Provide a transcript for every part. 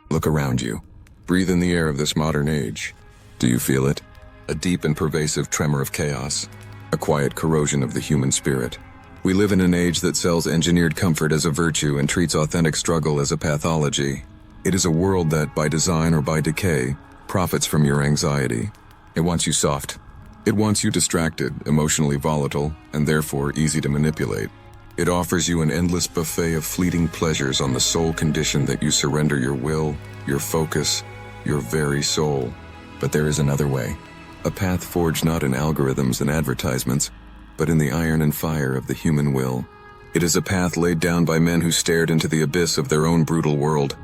Look around you. Breathe in the air of this modern age. Do you feel it? A deep and pervasive tremor of chaos. A quiet corrosion of the human spirit. We live in an age that sells engineered comfort as a virtue and treats authentic struggle as a pathology. It is a world that, by design or by decay, profits from your anxiety. It wants you soft. It wants you distracted, emotionally volatile, and therefore easy to manipulate. It offers you an endless buffet of fleeting pleasures on the sole condition that you surrender your will, your focus, your very soul. But there is another way. A path forged not in algorithms and advertisements, but in the iron and fire of the human will. It is a path laid down by men who stared into the abyss of their own brutal world.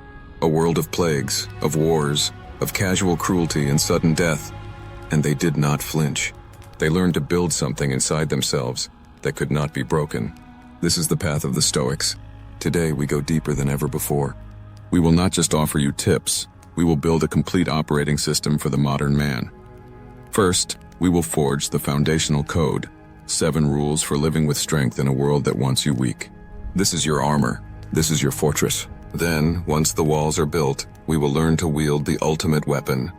A world of plagues, of wars, of casual cruelty and sudden death. And they did not flinch. They learned to build something inside themselves that could not be broken. This is the path of the Stoics. Today we go deeper than ever before. We will not just offer you tips, we will build a complete operating system for the modern man. First, we will forge the foundational code, 7 rules for living with strength in a world that wants you weak. This is your armor, this is your fortress. Then, once the walls are built, we will learn to wield the ultimate weapon.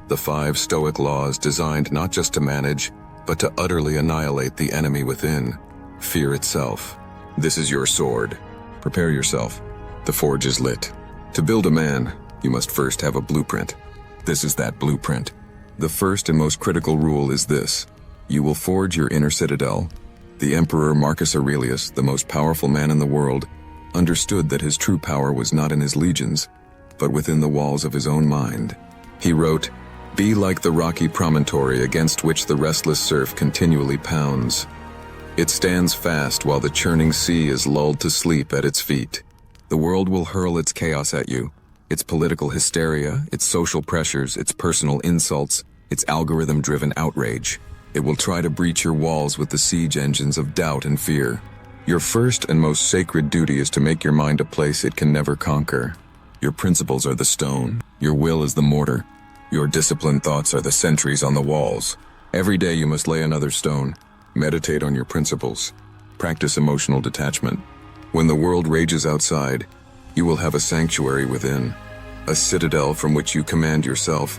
The 5 Stoic laws designed not just to manage, but to utterly annihilate the enemy within, fear itself. This is your sword. Prepare yourself. The forge is lit. To build a man, you must first have a blueprint. This is that blueprint. The first and most critical rule is this. You will forge your inner citadel. The Emperor Marcus Aurelius, the most powerful man in the world, understood that his true power was not in his legions, but within the walls of his own mind. He wrote, "Be like the rocky promontory against which the restless surf continually pounds. It stands fast while the churning sea is lulled to sleep at its feet." The world will hurl its chaos at you, its political hysteria, its social pressures, its personal insults, its algorithm-driven outrage. It will try to breach your walls with the siege engines of doubt and fear. Your first and most sacred duty is to make your mind a place it can never conquer. Your principles are the stone, your will is the mortar, your disciplined thoughts are the sentries on the walls. Every day you must lay another stone. Meditate on your principles. Practice emotional detachment. When the world rages outside, you will have a sanctuary within, a citadel from which you command yourself,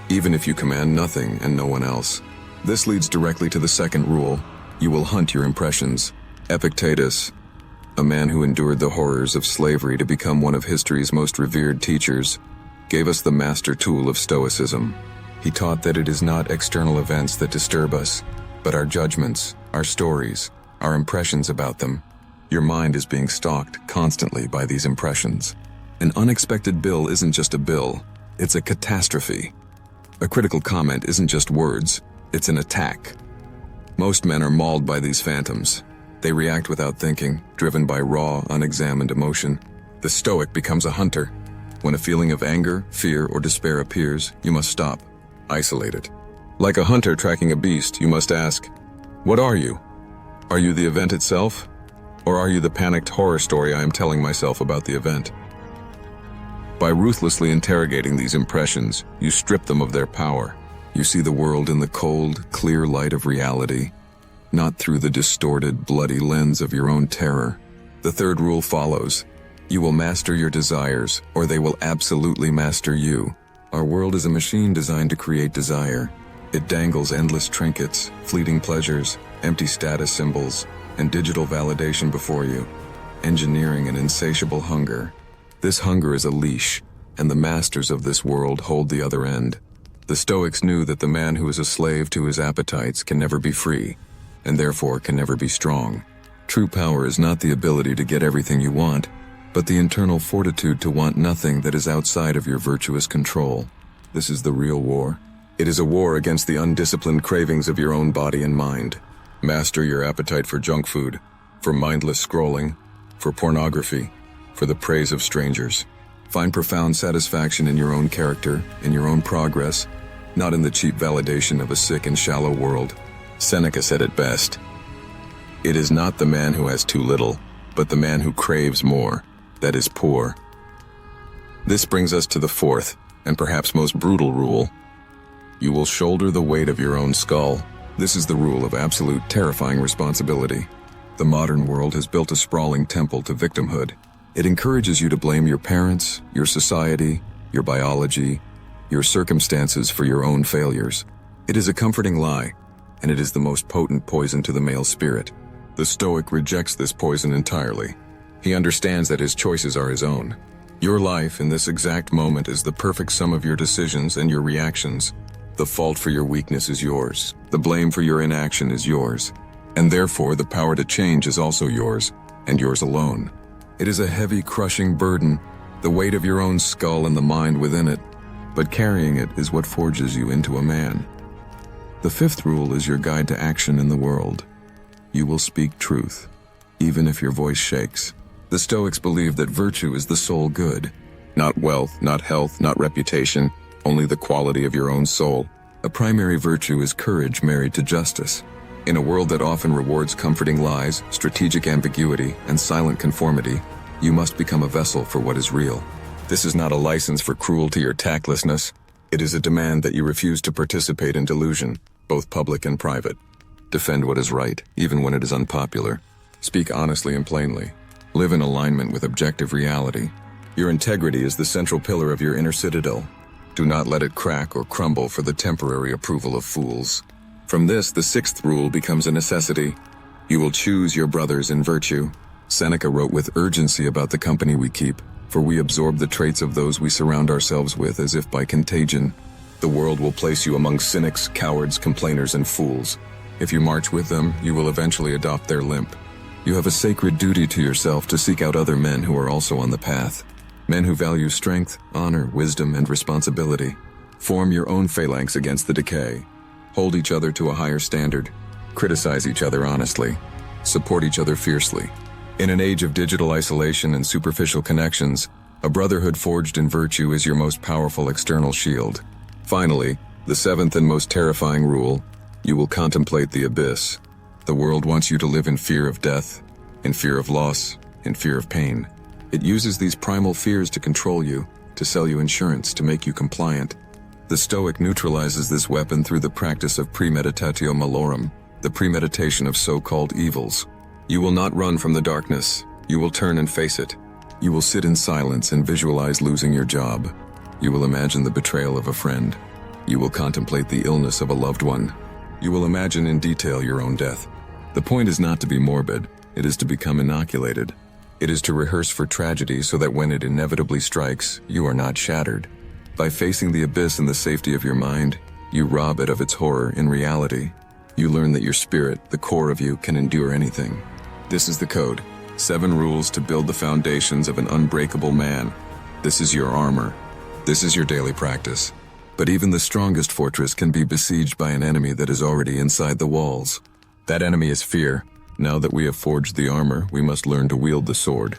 even if you command nothing and no one else. This leads directly to the second rule. You will hunt your impressions. Epictetus, a man who endured the horrors of slavery to become one of history's most revered teachers, gave us the master tool of Stoicism. He taught that it is not external events that disturb us, but our judgments, our stories, our impressions about them. Your mind is being stalked constantly by these impressions. An unexpected bill isn't just a bill, it's a catastrophe. A critical comment isn't just words, it's an attack. Most men are mauled by these phantoms. They react without thinking, driven by raw, unexamined emotion. The Stoic becomes a hunter. When a feeling of anger, fear, or despair appears, you must stop, isolate it. Like a hunter tracking a beast, you must ask, what are you? Are you the event itself? Or are you the panicked horror story I am telling myself about the event? By ruthlessly interrogating these impressions, you strip them of their power. You see the world in the cold, clear light of reality, not through the distorted, bloody lens of your own terror. The third rule follows. You will master your desires, or they will absolutely master you. Our world is a machine designed to create desire. It dangles endless trinkets, fleeting pleasures, empty status symbols, and digital validation before you, engineering an insatiable hunger. This hunger is a leash, and the masters of this world hold the other end. The Stoics knew that the man who is a slave to his appetites can never be free, and therefore can never be strong. True power is not the ability to get everything you want, but the internal fortitude to want nothing that is outside of your virtuous control. This is the real war. It is a war against the undisciplined cravings of your own body and mind. Master your appetite for junk food, for mindless scrolling, for pornography, for the praise of strangers. Find profound satisfaction in your own character, in your own progress, not in the cheap validation of a sick and shallow world. Seneca said it best. It is not the man who has too little, but the man who craves more, that is poor. This brings us to the fourth, and perhaps most brutal rule. You will shoulder the weight of your own skull. This is the rule of absolute, terrifying responsibility. The modern world has built a sprawling temple to victimhood. It encourages you to blame your parents, your society, your biology, your circumstances for your own failures. It is a comforting lie, and it is the most potent poison to the male spirit. The Stoic rejects this poison entirely. He understands that his choices are his own. Your life in this exact moment is the perfect sum of your decisions and your reactions. The fault for your weakness is yours. The blame for your inaction is yours. And therefore, the power to change is also yours, and yours alone. It is a heavy, crushing burden, the weight of your own skull and the mind within it, but carrying it is what forges you into a man. The fifth rule is your guide to action in the world. You will speak truth, even if your voice shakes. The Stoics believe that virtue is the sole good. Not wealth, not health, not reputation, only the quality of your own soul. A primary virtue is courage married to justice. In a world that often rewards comforting lies, strategic ambiguity, and silent conformity, you must become a vessel for what is real. This is not a license for cruelty or tactlessness. It is a demand that you refuse to participate in delusion, both public and private. Defend what is right, even when it is unpopular. Speak honestly and plainly. Live in alignment with objective reality. Your integrity is the central pillar of your inner citadel. Do not let it crack or crumble for the temporary approval of fools. From this, the sixth rule becomes a necessity. You will choose your brothers in virtue. Seneca wrote with urgency about the company we keep, for we absorb the traits of those we surround ourselves with as if by contagion. The world will place you among cynics, cowards, complainers, and fools. If you march with them, you will eventually adopt their limp. You have a sacred duty to yourself to seek out other men who are also on the path. Men who value strength, honor, wisdom, and responsibility. Form your own phalanx against the decay. Hold each other to a higher standard. Criticize each other honestly. Support each other fiercely. In an age of digital isolation and superficial connections, a brotherhood forged in virtue is your most powerful external shield. Finally, the seventh and most terrifying rule, you will contemplate the abyss. The world wants you to live in fear of death, in fear of loss, in fear of pain. It uses these primal fears to control you, to sell you insurance, to make you compliant. The Stoic neutralizes this weapon through the practice of premeditatio malorum, the premeditation of so-called evils. You will not run from the darkness. You will turn and face it. You will sit in silence and visualize losing your job. You will imagine the betrayal of a friend. You will contemplate the illness of a loved one. You will imagine in detail your own death. The point is not to be morbid. It is to become inoculated. It is to rehearse for tragedy so that when it inevitably strikes, you are not shattered. By facing the abyss in the safety of your mind, you rob it of its horror in reality. You learn that your spirit, the core of you, can endure anything. This is the code. 7 rules to build the foundations of an unbreakable man. This is your armor. This is your daily practice. But even the strongest fortress can be besieged by an enemy that is already inside the walls. That enemy is fear. Now that we have forged the armor, we must learn to wield the sword.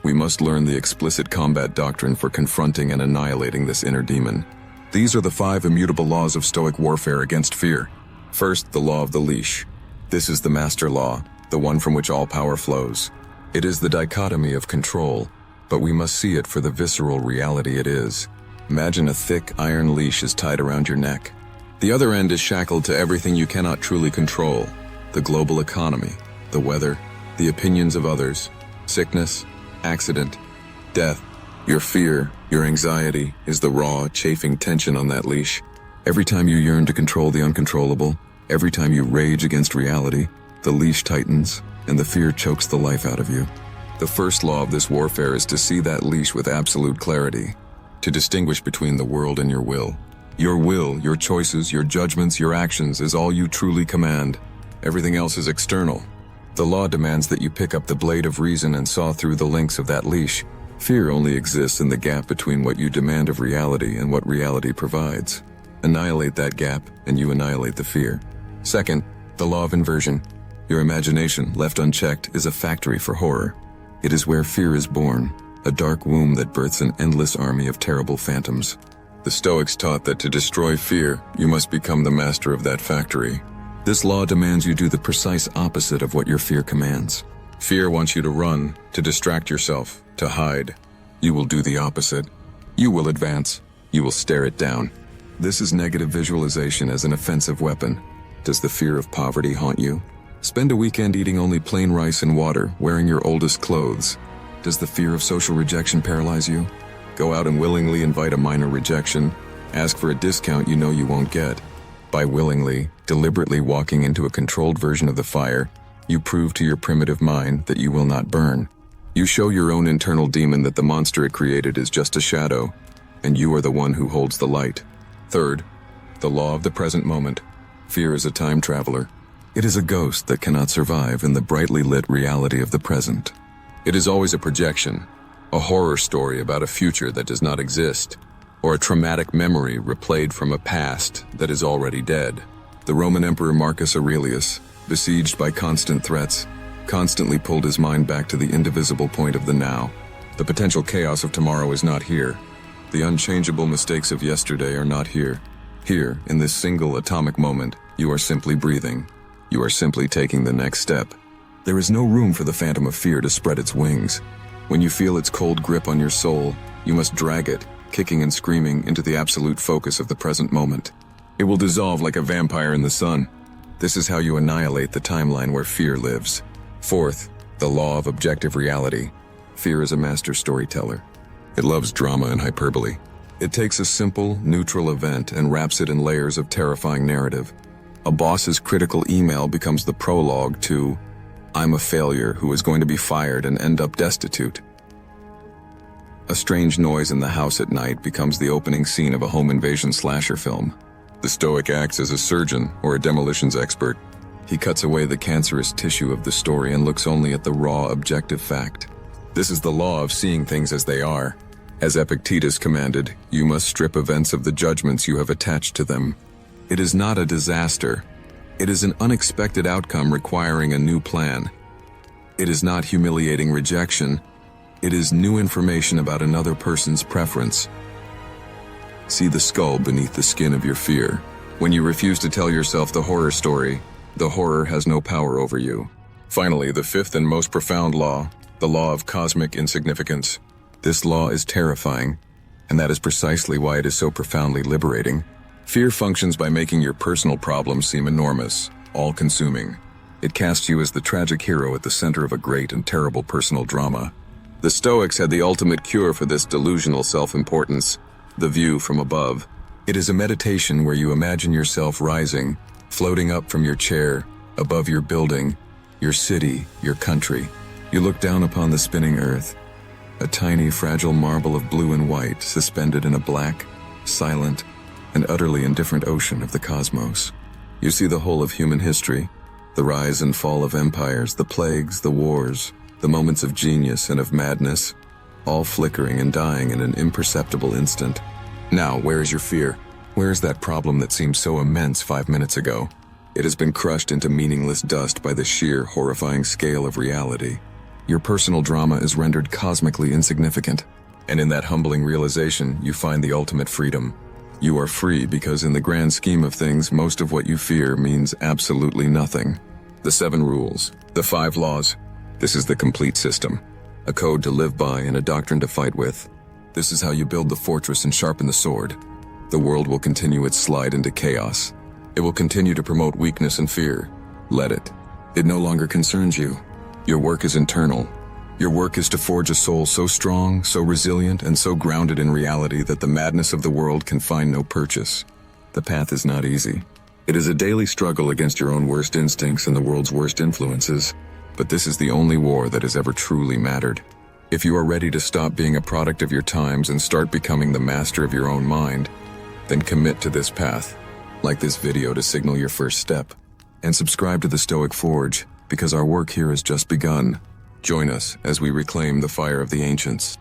We must learn the explicit combat doctrine for confronting and annihilating this inner demon. These are the 5 immutable laws of Stoic warfare against fear. First, the law of the leash. This is the master law, the one from which all power flows. It is the dichotomy of control, but we must see it for the visceral reality it is. Imagine a thick iron leash is tied around your neck. The other end is shackled to everything you cannot truly control: the global economy, the weather, the opinions of others, sickness, accident, death. Your fear, your anxiety, is the raw, chafing tension on that leash. Every time you yearn to control the uncontrollable, every time you rage against reality, the leash tightens, and the fear chokes the life out of you. The first law of this warfare is to see that leash with absolute clarity, to distinguish between the world and your will. Your will, your choices, your judgments, your actions is all you truly command. Everything else is external. The law demands that you pick up the blade of reason and saw through the links of that leash. Fear only exists in the gap between what you demand of reality and what reality provides. Annihilate that gap, and you annihilate the fear. Second, the law of inversion. Your imagination, left unchecked, is a factory for horror. It is where fear is born, a dark womb that births an endless army of terrible phantoms. The Stoics taught that to destroy fear, you must become the master of that factory. This law demands you do the precise opposite of what your fear commands. Fear wants you to run, to distract yourself, to hide. You will do the opposite. You will advance. You will stare it down. This is negative visualization as an offensive weapon. Does the fear of poverty haunt you? Spend a weekend eating only plain rice and water, wearing your oldest clothes. Does the fear of social rejection paralyze you? Go out and willingly invite a minor rejection. Ask for a discount you know you won't get. By willingly, deliberately walking into a controlled version of the fire, you prove to your primitive mind that you will not burn. You show your own internal demon that the monster it created is just a shadow, and you are the one who holds the light. Third, the law of the present moment. Fear is a time traveler. It is a ghost that cannot survive in the brightly lit reality of the present. It is always a projection, a horror story about a future that does not exist, or a traumatic memory replayed from a past that is already dead. The Roman Emperor Marcus Aurelius, besieged by constant threats, constantly pulled his mind back to the indivisible point of the now. The potential chaos of tomorrow is not here. The unchangeable mistakes of yesterday are not here. Here, in this single atomic moment, you are simply breathing. You are simply taking the next step. There is no room for the phantom of fear to spread its wings. When you feel its cold grip on your soul, you must drag it, kicking and screaming, into the absolute focus of the present moment. It will dissolve like a vampire in the sun. This is how you annihilate the timeline where fear lives. Fourth, the law of objective reality. Fear is a master storyteller. It loves drama and hyperbole. It takes a simple, neutral event and wraps it in layers of terrifying narrative. A boss's critical email becomes the prologue to, "I'm a failure who is going to be fired and end up destitute." A strange noise in the house at night becomes the opening scene of a home invasion slasher film. The Stoic acts as a surgeon or a demolitions expert. He cuts away the cancerous tissue of the story and looks only at the raw, objective fact. This is the law of seeing things as they are. As Epictetus commanded, you must strip events of the judgments you have attached to them. It is not a disaster. It is an unexpected outcome requiring a new plan. It is not humiliating rejection. It is new information about another person's preference. See the skull beneath the skin of your fear. When you refuse to tell yourself the horror story, the horror has no power over you. Finally, the fifth and most profound law, the law of cosmic insignificance. This law is terrifying, and that is precisely why it is so profoundly liberating. Fear functions by making your personal problems seem enormous, all-consuming. It casts you as the tragic hero at the center of a great and terrible personal drama. The Stoics had the ultimate cure for this delusional self-importance, the view from above. It is a meditation where you imagine yourself rising, floating up from your chair, above your building, your city, your country. You look down upon the spinning earth, a tiny, fragile marble of blue and white suspended in a black, silent, and utterly indifferent ocean of the cosmos. You see the whole of human history, the rise and fall of empires, the plagues, the wars, the moments of genius and of madness, all flickering and dying in an imperceptible instant. Now, where is your fear? Where is that problem that seemed so immense 5 minutes ago? It has been crushed into meaningless dust by the sheer, horrifying scale of reality. Your personal drama is rendered cosmically insignificant, and in that humbling realization, you find the ultimate freedom. You are free because in the grand scheme of things, most of what you fear means absolutely nothing. The 7 rules, the 5 laws. This is the complete system. A code to live by and a doctrine to fight with. This is how you build the fortress and sharpen the sword. The world will continue its slide into chaos. It will continue to promote weakness and fear. Let it. It no longer concerns you. Your work is internal. Your work is to forge a soul so strong, so resilient, and so grounded in reality that the madness of the world can find no purchase. The path is not easy. It is a daily struggle against your own worst instincts and the world's worst influences, but this is the only war that has ever truly mattered. If you are ready to stop being a product of your times and start becoming the master of your own mind, then commit to this path. Like this video to signal your first step. And subscribe to the Stoic Forge, because our work here has just begun. Join us as we reclaim the fire of the ancients.